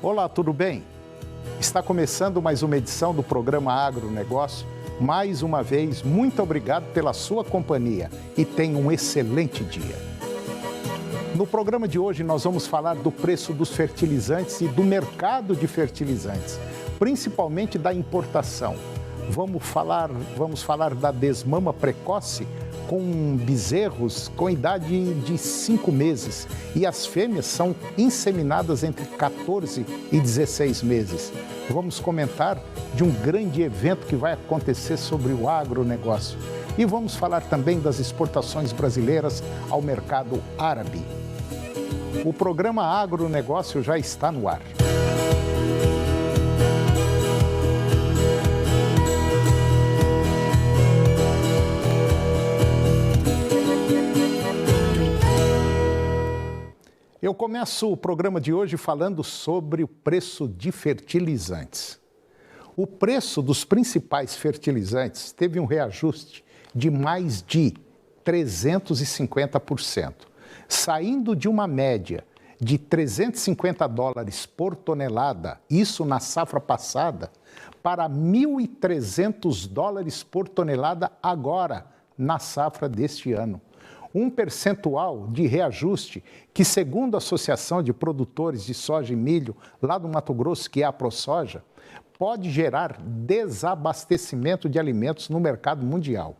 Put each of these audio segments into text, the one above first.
Olá, tudo bem? Está começando mais uma edição do programa Agronegócio. Mais uma vez, muito obrigado pela sua companhia e tenha um excelente dia. No programa de hoje, nós vamos falar do preço dos fertilizantes e do mercado de fertilizantes, principalmente da importação. Vamos falar da desmama precoce com bezerros com idade de 5 meses e as fêmeas são inseminadas entre 14 e 16 meses. Vamos comentar de um grande evento que vai acontecer sobre o agronegócio e vamos falar também das exportações brasileiras ao mercado árabe. O programa Agronegócio já está no ar. Eu começo o programa de hoje falando sobre o preço de fertilizantes. O preço dos principais fertilizantes teve um reajuste de mais de 350%, saindo de uma média de $350 por tonelada, isso na safra passada, para $1.300 por tonelada agora, na safra deste ano. Um percentual de reajuste que, segundo a Associação de Produtores de Soja e Milho, lá do Mato Grosso, que é a ProSoja, pode gerar desabastecimento de alimentos no mercado mundial.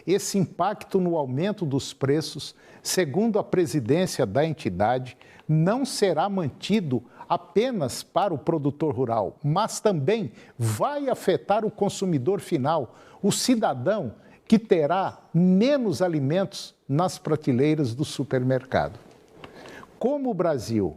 Esse impacto no aumento dos preços, segundo a presidência da entidade, não será mantido apenas para o produtor rural, mas também vai afetar o consumidor final, o cidadão que terá menos alimentos nas prateleiras do supermercado. Como o Brasil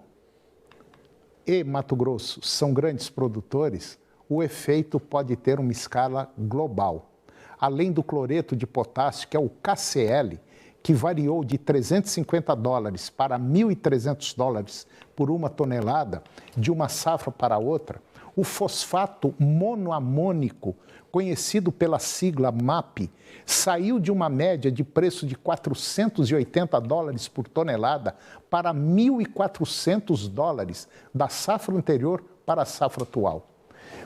e Mato Grosso são grandes produtores, o efeito pode ter uma escala global. Além do cloreto de potássio, que é o KCl, que variou de $350 para $1.300 por uma tonelada de uma safra para outra, o fosfato monoamônico, conhecido pela sigla MAP, saiu de uma média de preço de $480 por tonelada para $1.400 da safra anterior para a safra atual.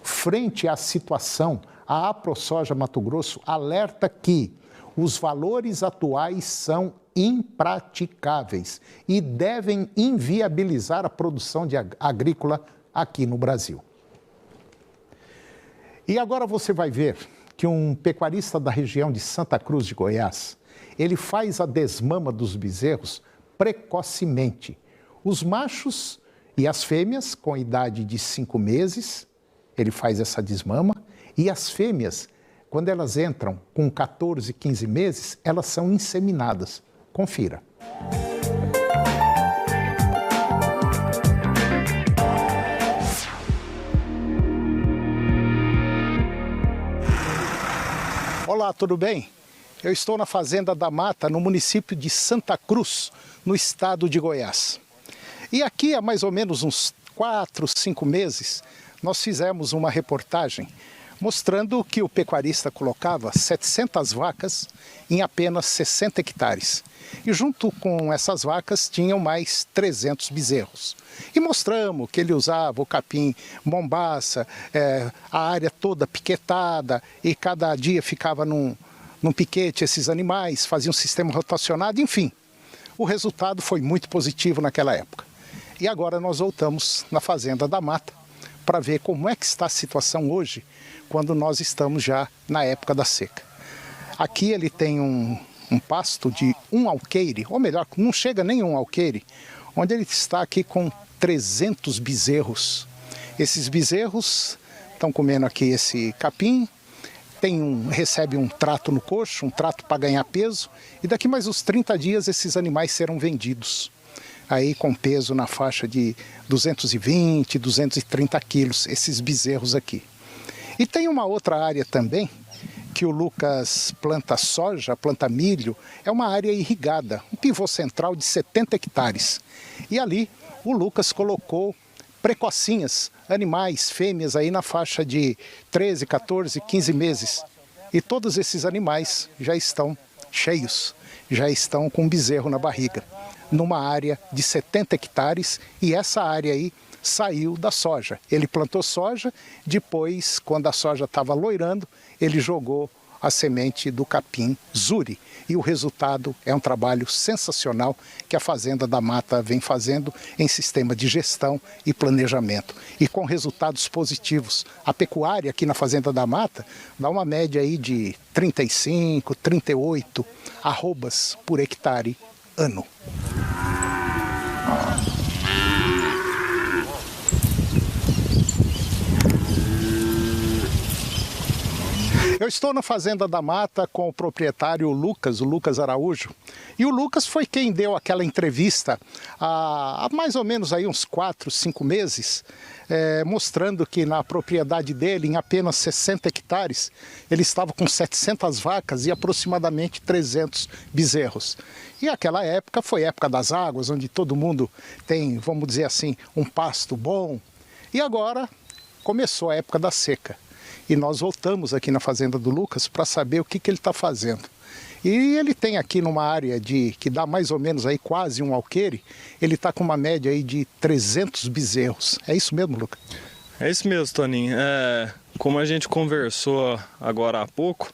Frente à situação, a ProSoja Mato Grosso alerta que os valores atuais são impraticáveis e devem inviabilizar a produção agrícola aqui no Brasil. E agora você vai ver que um pecuarista da região de Santa Cruz de Goiás, ele faz a desmama dos bezerros precocemente. Os machos e as fêmeas com idade de 5 meses, ele faz essa desmama, e as fêmeas, quando elas entram com 14, 15 meses, elas são inseminadas. Confira. Olá, tudo bem? Eu estou na Fazenda da Mata, no município de Santa Cruz, no estado de Goiás. E aqui há mais ou menos uns 4, 5 meses, nós fizemos uma reportagem mostrando que o pecuarista colocava 700 vacas em apenas 60 hectares. E junto com essas vacas tinham mais 300 bezerros. E mostramos que ele usava o capim mombaça, a área toda piquetada, e cada dia ficava num piquete esses animais, faziam um sistema rotacionado, enfim. O resultado foi muito positivo naquela época. E agora nós voltamos na Fazenda da Mata para ver como é que está a situação hoje, quando nós estamos já na época da seca. Aqui ele tem um pasto de 1 alqueire, ou melhor, não chega nem 1 alqueire, onde ele está aqui com 300 bezerros. Esses bezerros estão comendo aqui esse capim, recebe um trato no coxo, um trato para ganhar peso, e daqui mais uns 30 dias esses animais serão vendidos. Aí com peso na faixa de 220, 230 quilos, esses bezerros aqui. E tem uma outra área também, que o Lucas planta soja, planta milho, é uma área irrigada, um pivô central de 70 hectares. E ali o Lucas colocou precocinhas, animais, fêmeas aí na faixa de 13, 14, 15 meses. E todos esses animais já estão cheios, já estão com bezerro na barriga, numa área de 70 hectares, e essa área aí saiu da soja. Ele plantou soja, depois, quando a soja estava loirando, ele jogou a semente do capim Zuri. E o resultado é um trabalho sensacional que a Fazenda da Mata vem fazendo em sistema de gestão e planejamento. E com resultados positivos. A pecuária aqui na Fazenda da Mata dá uma média aí de 35, 38 arrobas por hectare ano. Eu estou na Fazenda da Mata com o proprietário Lucas, o Lucas Araújo. E o Lucas foi quem deu aquela entrevista há mais ou menos aí uns 4, 5 meses, mostrando que na propriedade dele, em apenas 60 hectares, ele estava com 700 vacas e aproximadamente 300 bezerros. E aquela época foi a época das águas, onde todo mundo tem, vamos dizer assim, um pasto bom. E agora começou a época da seca. E nós voltamos aqui na Fazenda do Lucas para saber o que ele está fazendo. E ele tem aqui numa área que dá mais ou menos aí quase um alqueire, ele está com uma média aí de 300 bezerros. É isso mesmo, Lucas? É isso mesmo, Toninho. Como a gente conversou agora há pouco,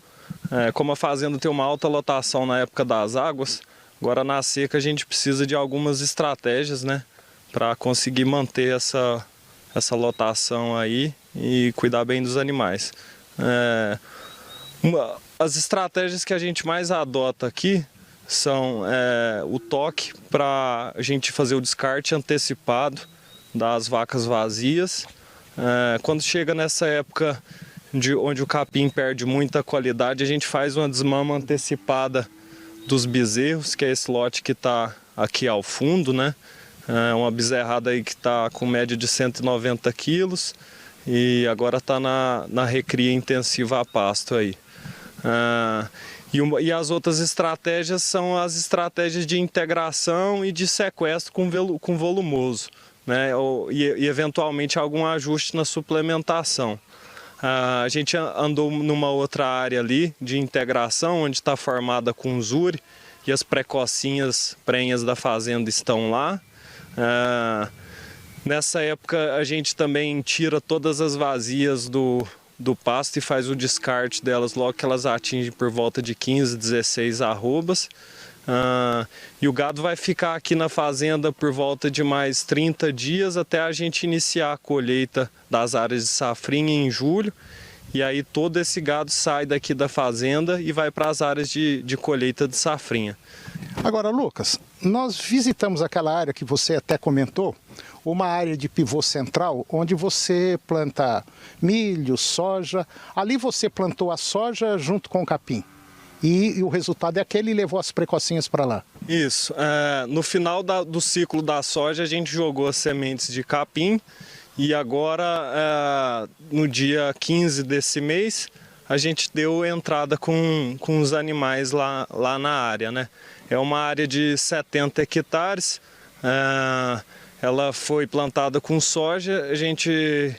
como a fazenda tem uma alta lotação na época das águas, agora na seca a gente precisa de algumas estratégias, né, para conseguir manter essa lotação aí e cuidar bem dos animais. As estratégias que a gente mais adota aqui são o toque para a gente fazer o descarte antecipado das vacas vazias. Quando chega nessa época onde o capim perde muita qualidade, a gente faz uma desmama antecipada dos bezerros, que é esse lote que está aqui ao fundo, né? Uma bezerrada aí que está com média de 190 quilos e agora está na recria intensiva a pasto aí. E as outras estratégias são as estratégias de integração e de sequestro com volumoso, né? E eventualmente algum ajuste na suplementação. A gente andou numa outra área ali de integração, onde está formada com Zuri, e as precocinhas prenhas da fazenda estão lá. Nessa época a gente também tira todas as vazias do pasto e faz o descarte delas logo que elas atingem por volta de 15, 16 arrobas. E o gado vai ficar aqui na fazenda por volta de mais 30 dias até a gente iniciar a colheita das áreas de safrinha em julho. E aí todo esse gado sai daqui da fazenda e vai para as áreas de colheita de safrinha. Agora, Lucas, nós visitamos aquela área que você até comentou, uma área de pivô central, onde você planta milho, soja. Ali você plantou a soja junto com o capim. E o resultado é aquele e levou as precocinhas para lá. Isso. No final do ciclo da soja, a gente jogou as sementes de capim. E agora, no dia 15 desse mês, a gente deu entrada com os animais lá na área, né? É uma área de 70 hectares, ela foi plantada com soja, a gente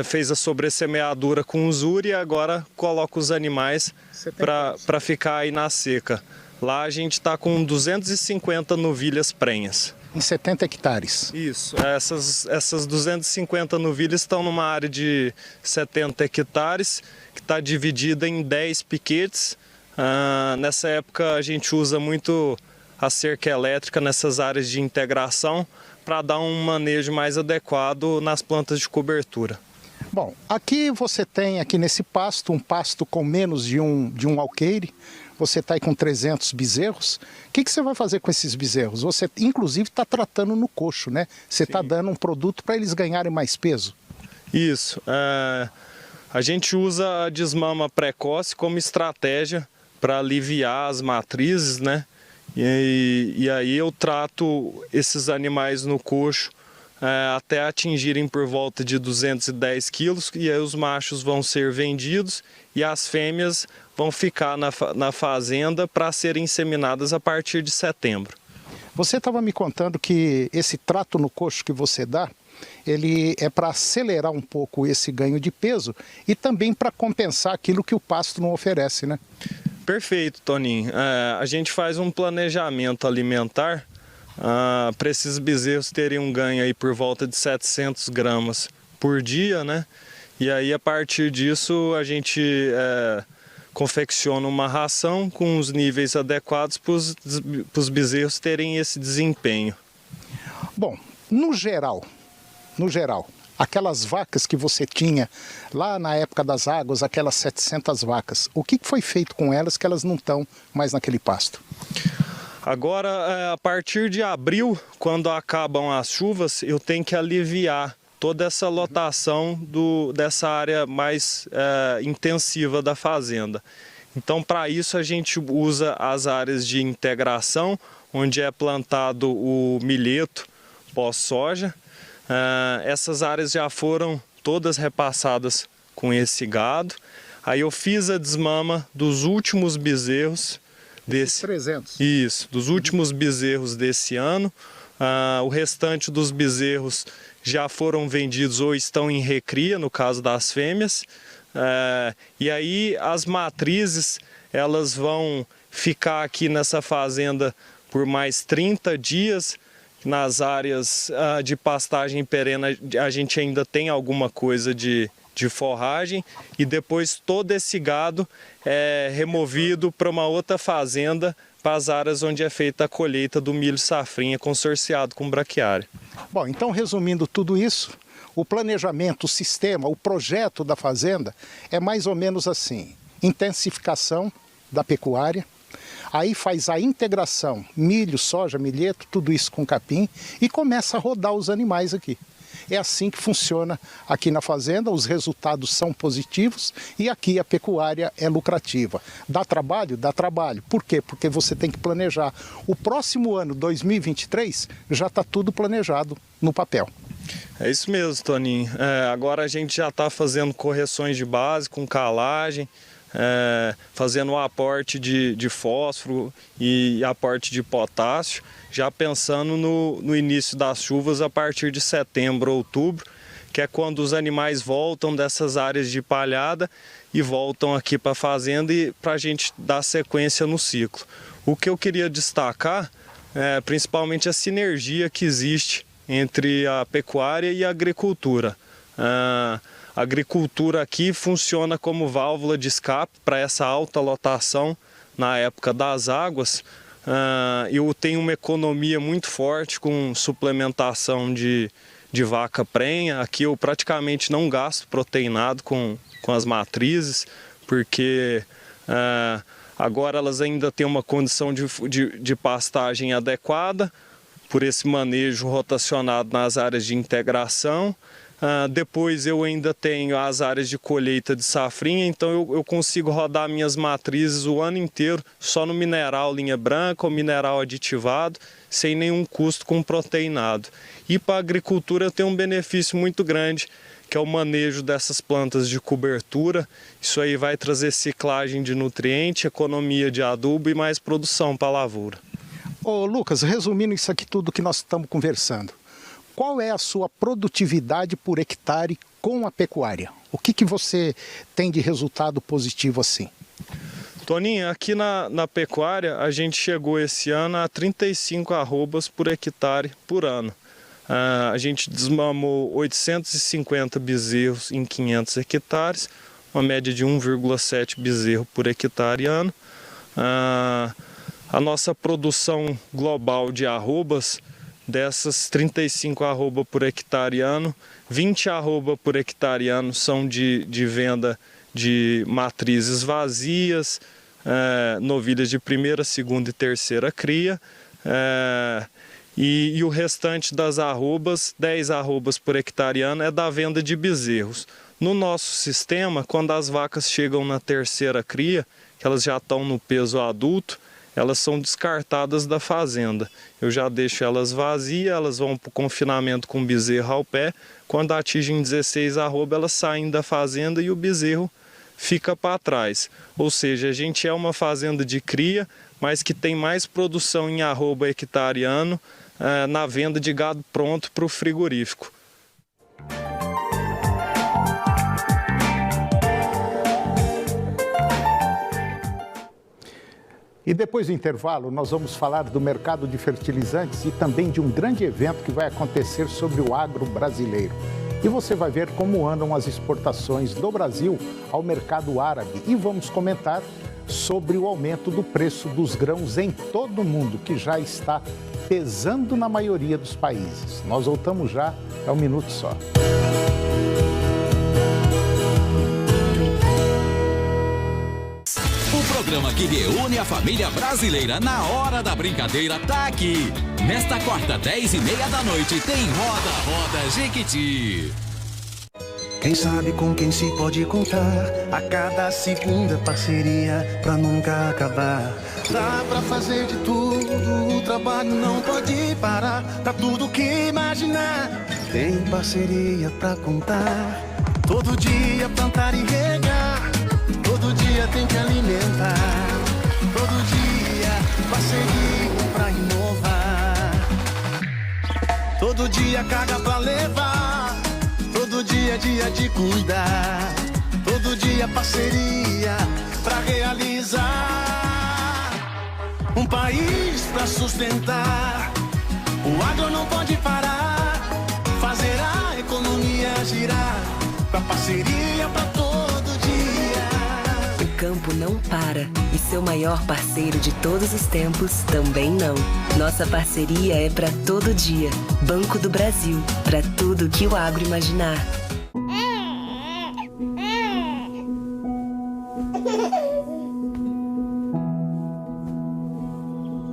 fez a sobressemeadura com Zuri e agora coloca os animais para ficar aí na seca. Lá a gente está com 250 novilhas prenhas. Em 70 hectares. Isso, essas 250 novilhas estão numa área de 70 hectares, que está dividida em 10 piquetes. Nessa época a gente usa muito a cerca elétrica nessas áreas de integração para dar um manejo mais adequado nas plantas de cobertura. Bom, aqui você tem aqui nesse pasto, um pasto com menos de um alqueire. Você está aí com 300 bezerros. O que você vai fazer com esses bezerros? Você, inclusive, está tratando no coxo, né? Você está dando um produto para eles ganharem mais peso. Isso. A gente usa a desmama precoce como estratégia para aliviar as matrizes, né? E aí eu trato esses animais no coxo até atingirem por volta de 210 quilos, e aí os machos vão ser vendidos e as fêmeas vão ficar na fazenda para serem inseminadas a partir de setembro. Você estava me contando que esse trato no coxo que você dá, ele é para acelerar um pouco esse ganho de peso e também para compensar aquilo que o pasto não oferece, né? Perfeito, Toninho. A gente faz um planejamento alimentar para esses bezerros terem um ganho aí por volta de 700 gramas por dia, né? E aí, a partir disso, a gente confecciona uma ração com os níveis adequados para os bezerros terem esse desempenho. Bom, no geral, aquelas vacas que você tinha lá na época das águas, aquelas 700 vacas, o que foi feito com elas que elas não estão mais naquele pasto? Agora, a partir de abril, quando acabam as chuvas, eu tenho que aliviar toda essa lotação dessa área mais intensiva da fazenda. Então, para isso, a gente usa as áreas de integração, onde é plantado o milheto pós-soja. Essas áreas já foram todas repassadas com esse gado. Aí eu fiz a desmama dos últimos bezerros desse 300. Isso, dos últimos bezerros desse ano. O restante dos bezerros já foram vendidos ou estão em recria, no caso das fêmeas. E aí as matrizes, elas vão ficar aqui nessa fazenda por mais 30 dias. Nas áreas de pastagem perene a gente ainda tem alguma coisa de forragem, e depois todo esse gado é removido para uma outra fazenda, para as áreas onde é feita a colheita do milho safrinha consorciado com braquiária. Bom, então resumindo tudo isso, o planejamento, o sistema, o projeto da fazenda é mais ou menos assim: intensificação da pecuária, aí faz a integração, milho, soja, milheto, tudo isso com capim, e começa a rodar os animais aqui. É assim que funciona aqui na fazenda, os resultados são positivos e aqui a pecuária é lucrativa. Dá trabalho? Dá trabalho. Por quê? Porque você tem que planejar. O próximo ano, 2023, já está tudo planejado no papel. É isso mesmo, Toninho. Agora a gente já está fazendo correções de base com calagem, fazendo o aporte de fósforo e aporte de potássio, já pensando no início das chuvas a partir de setembro, outubro, que é quando os animais voltam dessas áreas de palhada e voltam aqui para a fazenda, e para a gente dar sequência no ciclo. O que eu queria destacar é principalmente a sinergia que existe entre a pecuária e a agricultura. A agricultura aqui funciona como válvula de escape para essa alta lotação na época das águas. Eu tenho uma economia muito forte com suplementação de vaca prenha. Aqui eu praticamente não gasto proteinado com as matrizes, porque agora elas ainda têm uma condição de pastagem adequada por esse manejo rotacionado nas áreas de integração. Depois eu ainda tenho as áreas de colheita de safrinha, então eu consigo rodar minhas matrizes o ano inteiro só no mineral linha branca ou mineral aditivado, sem nenhum custo com proteinado. E para a agricultura eu tenho um benefício muito grande, que é o manejo dessas plantas de cobertura. Isso aí vai trazer ciclagem de nutriente, economia de adubo e mais produção para a lavoura. Ô Lucas, resumindo isso aqui tudo que nós estamos conversando, qual é a sua produtividade por hectare com a pecuária? O que você tem de resultado positivo assim? Toninho, aqui na pecuária a gente chegou esse ano a 35 arrobas por hectare por ano. A gente desmamou 850 bezerros em 500 hectares, uma média de 1,7 bezerro por hectare ano. A nossa produção global de arrobas, dessas 35 arroba por hectare ano, 20 arroba por hectare ano são de venda de matrizes vazias, novilhas de primeira, segunda e terceira cria, e o restante das arrobas, 10 arrobas por hectare ano, é da venda de bezerros. No nosso sistema, quando as vacas chegam na terceira cria, que elas já estão no peso adulto, elas são descartadas da fazenda. Eu já deixo elas vazias, elas vão para o confinamento com bezerro ao pé. Quando atingem 16 arroba, elas saem da fazenda e o bezerro fica para trás. Ou seja, a gente é uma fazenda de cria, mas que tem mais produção em arroba hectare ano na venda de gado pronto para o frigorífico. E depois do intervalo, nós vamos falar do mercado de fertilizantes e também de um grande evento que vai acontecer sobre o agro brasileiro. E você vai ver como andam as exportações do Brasil ao mercado árabe. E vamos comentar sobre o aumento do preço dos grãos em todo o mundo, que já está pesando na maioria dos países. Nós voltamos já, é um minuto só. O programa que reúne a família brasileira na hora da brincadeira tá aqui. Nesta quarta, 10h30 da noite, tem Roda Roda Jequiti. Quem sabe com quem se pode contar, a cada segunda parceria pra nunca acabar. Dá pra fazer de tudo, o trabalho não pode parar, tá tudo que imaginar. Tem parceria pra contar, todo dia plantar e regar, todo dia tem que alimentar, todo dia parceria pra inovar. Todo dia carga pra levar, todo dia é dia de cuidar, todo dia parceria pra realizar. Um país pra sustentar, o agro não pode parar, fazer a economia girar, pra parceria pra todo dia. O campo não para e seu maior parceiro de todos os tempos também não. Nossa parceria é pra todo dia. Banco do Brasil, pra tudo que o agro imaginar.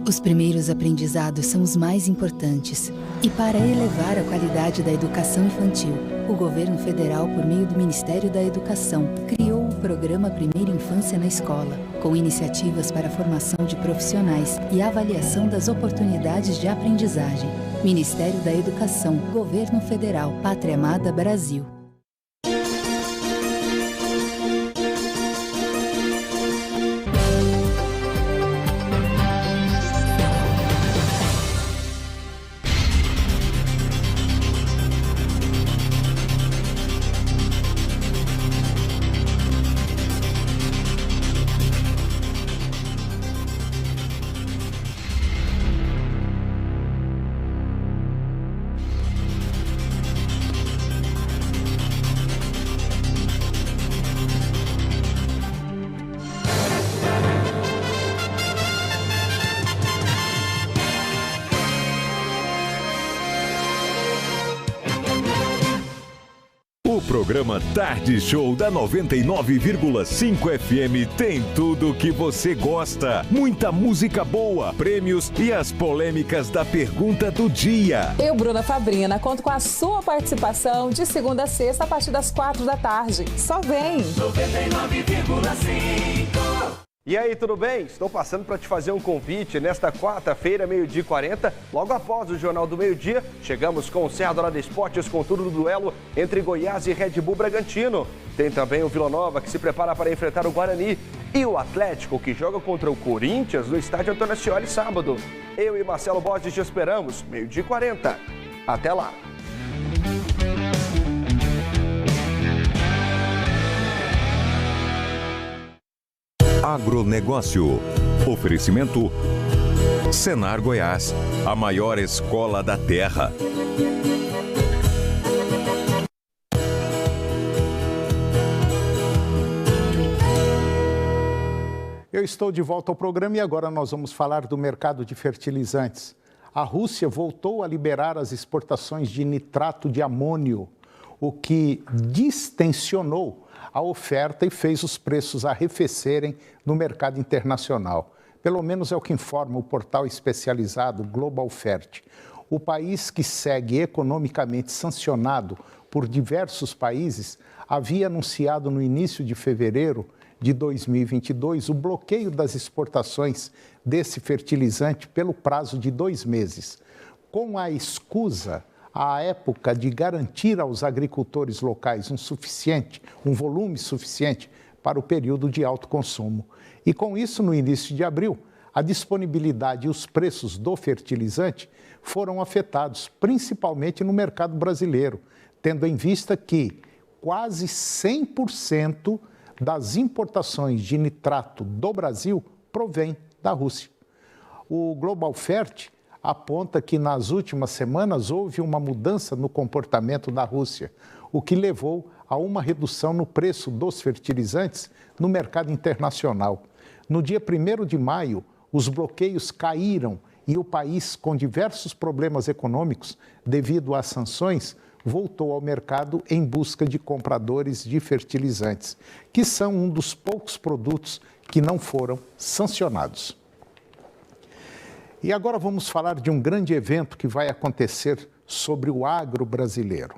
Os primeiros aprendizados são os mais importantes. E para elevar a qualidade da educação infantil, o governo federal, por meio do Ministério da Educação, criou o programa Primeira Infância na Escola, com iniciativas para a formação de profissionais e avaliação das oportunidades de aprendizagem. Ministério da Educação, Governo Federal, Pátria Amada Brasil. O programa Tarde Show da 99,5 FM tem tudo o que você gosta. Muita música boa, prêmios e as polêmicas da pergunta do dia. Eu, Bruna Fabrina, conto com a sua participação de segunda a sexta a partir das 4 da tarde. Só vem! 99,5. E aí, tudo bem? Estou passando para te fazer um convite. Nesta quarta-feira, 12h40, logo após o Jornal do Meio-Dia, chegamos com o Serra Dourada Esportes com tudo do duelo entre Goiás e Red Bull Bragantino. Tem também o Vila Nova, que se prepara para enfrentar o Guarani, e o Atlético, que joga contra o Corinthians no estádio Antônio Ascioli sábado. Eu e Marcelo Borges te esperamos, 12h40. Até lá! Agronegócio. Oferecimento Senar Goiás, a maior escola da terra. Eu estou de volta ao programa e agora nós vamos falar do mercado de fertilizantes. A Rússia voltou a liberar as exportações de nitrato de amônio, o que distensionou a oferta e fez os preços arrefecerem no mercado internacional. Pelo menos é o que informa o portal especializado Global Fert. O país, que segue economicamente sancionado por diversos países, havia anunciado no início de fevereiro de 2022 o bloqueio das exportações desse fertilizante pelo prazo de 2 meses, com a escusa à época de garantir aos agricultores locais um volume suficiente para o período de alto consumo. E com isso, no início de abril, a disponibilidade e os preços do fertilizante foram afetados, principalmente no mercado brasileiro, tendo em vista que quase 100% das importações de nitrato do Brasil provém da Rússia. O Global Fert aponta que nas últimas semanas houve uma mudança no comportamento da Rússia, o que levou a uma redução no preço dos fertilizantes no mercado internacional. No dia 1º de maio, os bloqueios caíram e o país, com diversos problemas econômicos devido às sanções, voltou ao mercado em busca de compradores de fertilizantes, que são um dos poucos produtos que não foram sancionados. E agora vamos falar de um grande evento que vai acontecer sobre o agro brasileiro.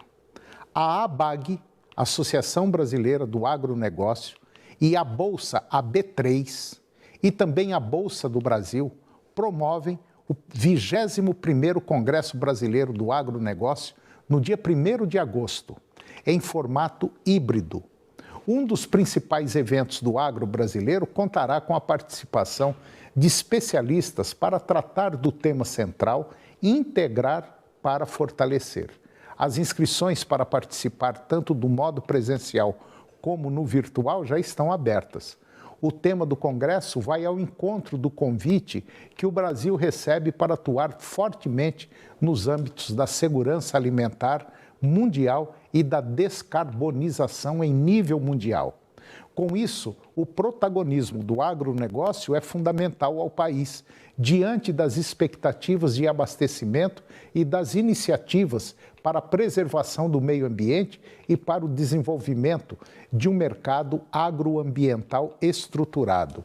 A ABAG, Associação Brasileira do Agronegócio, e a Bolsa, a B3, e também a Bolsa do Brasil, promovem o 21º Congresso Brasileiro do Agronegócio no dia 1º de agosto, em formato híbrido. Um dos principais eventos do agro brasileiro contará com a participação de especialistas para tratar do tema central e integrar para fortalecer. As inscrições para participar tanto do modo presencial como no virtual já estão abertas. O tema do Congresso vai ao encontro do convite que o Brasil recebe para atuar fortemente nos âmbitos da segurança alimentar mundial e da descarbonização em nível mundial. Com isso, o protagonismo do agronegócio é fundamental ao país, diante das expectativas de abastecimento e das iniciativas para a preservação do meio ambiente e para o desenvolvimento de um mercado agroambiental estruturado.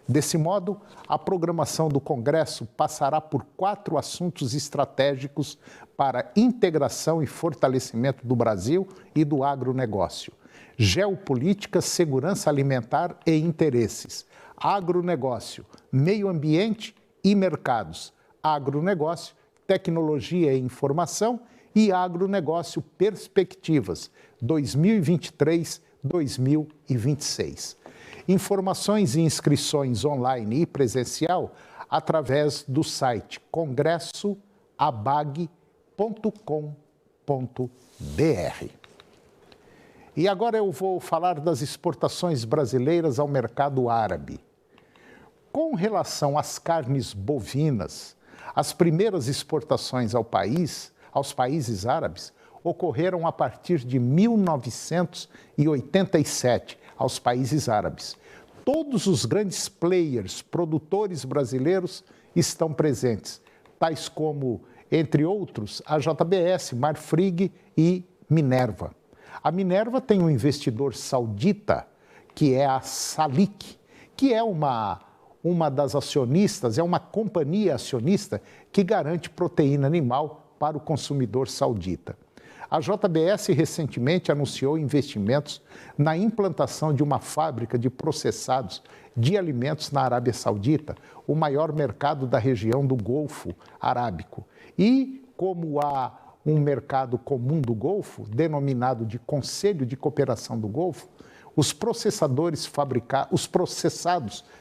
Desse modo, a programação do Congresso passará por 4 assuntos estratégicos para integração e fortalecimento do Brasil e do agronegócio: geopolítica, segurança alimentar e interesses, agronegócio, meio ambiente e mercados, agronegócio, tecnologia e informação e agronegócio perspectivas 2023-2026. Informações e inscrições online e presencial através do site congressoabag.com.br. E agora eu vou falar das exportações brasileiras ao mercado árabe. Com relação às carnes bovinas, as primeiras exportações aos países árabes ocorreram a partir de 1987 aos países árabes. Todos os grandes players produtores brasileiros estão presentes, tais como, entre outros, a JBS, Marfrig e Minerva. A Minerva tem um investidor saudita, que é a Salik, que é uma das acionistas, é uma companhia acionista que garante proteína animal para o consumidor saudita. A JBS recentemente anunciou investimentos na implantação de uma fábrica de processados de alimentos na Arábia Saudita, o maior mercado da região do Golfo Arábico. E como há um mercado comum do Golfo, denominado de Conselho de Cooperação do Golfo, os processados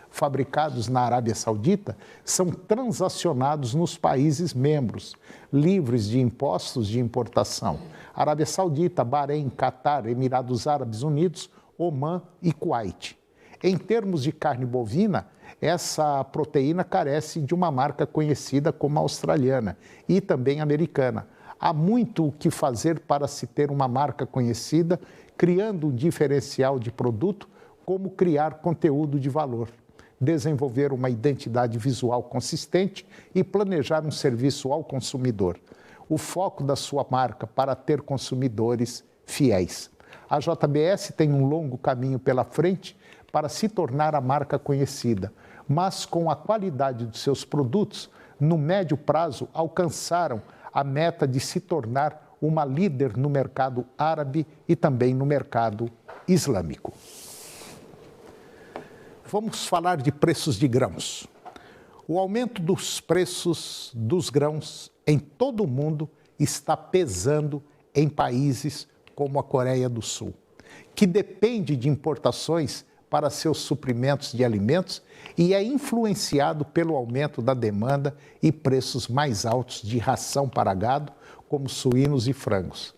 fabricados na Arábia Saudita são transacionados nos países membros, livres de impostos de importação: Arábia Saudita, Bahrein, Catar, Emirados Árabes Unidos, Omã e Kuwait. Em termos de carne bovina, essa proteína carece de uma marca conhecida como a australiana e também americana. Há muito o que fazer para se ter uma marca conhecida, criando um diferencial de produto, como criar conteúdo de valor, desenvolver uma identidade visual consistente e planejar um serviço ao consumidor. O foco da sua marca para ter consumidores fiéis. A JBS tem um longo caminho pela frente para se tornar a marca conhecida, mas com a qualidade dos seus produtos, no médio prazo alcançaram a meta de se tornar uma líder no mercado árabe e também no mercado islâmico. Vamos falar de preços de grãos. O aumento dos preços dos grãos em todo o mundo está pesando em países como a Coreia do Sul, que depende de importações para seus suprimentos de alimentos e é influenciado pelo aumento da demanda e preços mais altos de ração para gado, como suínos e frangos.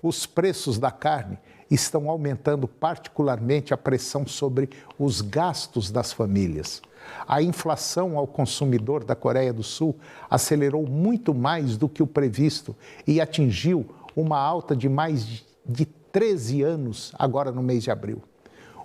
Os preços da carne estão aumentando particularmente a pressão sobre os gastos das famílias. A inflação ao consumidor da Coreia do Sul acelerou muito mais do que o previsto e atingiu uma alta de mais de 13 anos agora no mês de abril.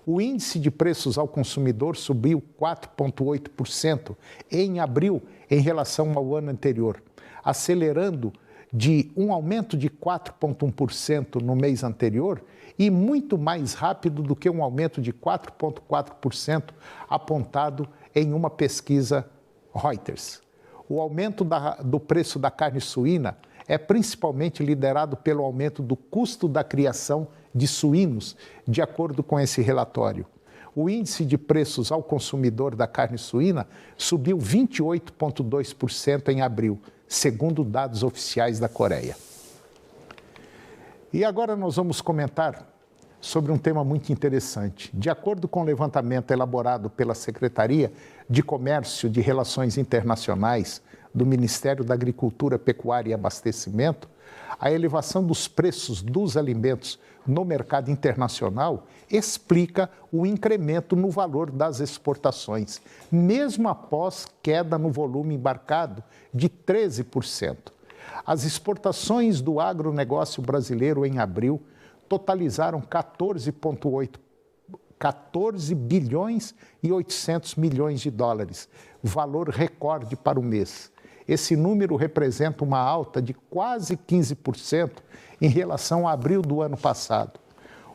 O índice de preços ao consumidor subiu 4,8% em abril em relação ao ano anterior, acelerando de um aumento de 4,1% no mês anterior e muito mais rápido do que um aumento de 4,4% apontado em uma pesquisa Reuters. O aumento do preço da carne suína é principalmente liderado pelo aumento do custo da criação de suínos, de acordo com esse relatório. O índice de preços ao consumidor da carne suína subiu 28,2% em abril, segundo dados oficiais da Coreia. E agora nós vamos comentar sobre um tema muito interessante. De acordo com o levantamento elaborado pela Secretaria de Comércio e de Relações Internacionais do Ministério da Agricultura, Pecuária e Abastecimento, a elevação dos preços dos alimentos no mercado internacional explica o incremento no valor das exportações, mesmo após queda no volume embarcado de 13%. As exportações do agronegócio brasileiro em abril totalizaram 14 bilhões e 800 milhões de dólares, valor recorde para o mês. Esse número representa uma alta de quase 15% em relação a abril do ano passado.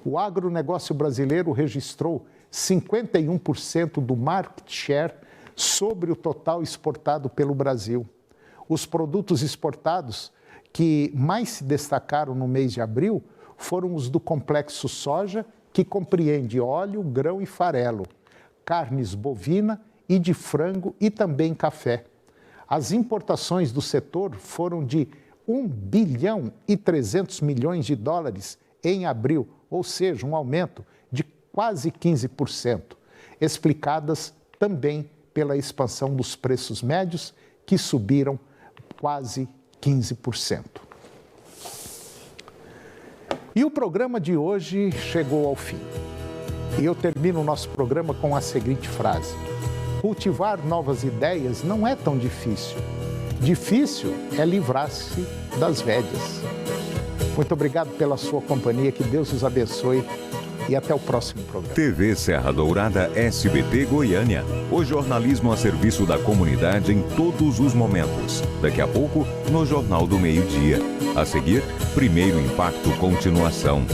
O agronegócio brasileiro registrou 51% do market share sobre o total exportado pelo Brasil. Os produtos exportados que mais se destacaram no mês de abril foram os do complexo soja, que compreende óleo, grão e farelo, carnes bovina e de frango e também café. As importações do setor foram de 1 bilhão e 300 milhões de dólares em abril, ou seja, um aumento de quase 15%, explicadas também pela expansão dos preços médios, que subiram quase 15%. E o programa de hoje chegou ao fim. E eu termino o nosso programa com a seguinte frase: cultivar novas ideias não é tão difícil. Difícil é livrar-se das velhas. Muito obrigado pela sua companhia, que Deus os abençoe e até o próximo programa. TV Serra Dourada SBT Goiânia. O jornalismo a serviço da comunidade em todos os momentos. Daqui a pouco, no Jornal do Meio-Dia. A seguir, Primeiro Impacto Continuação.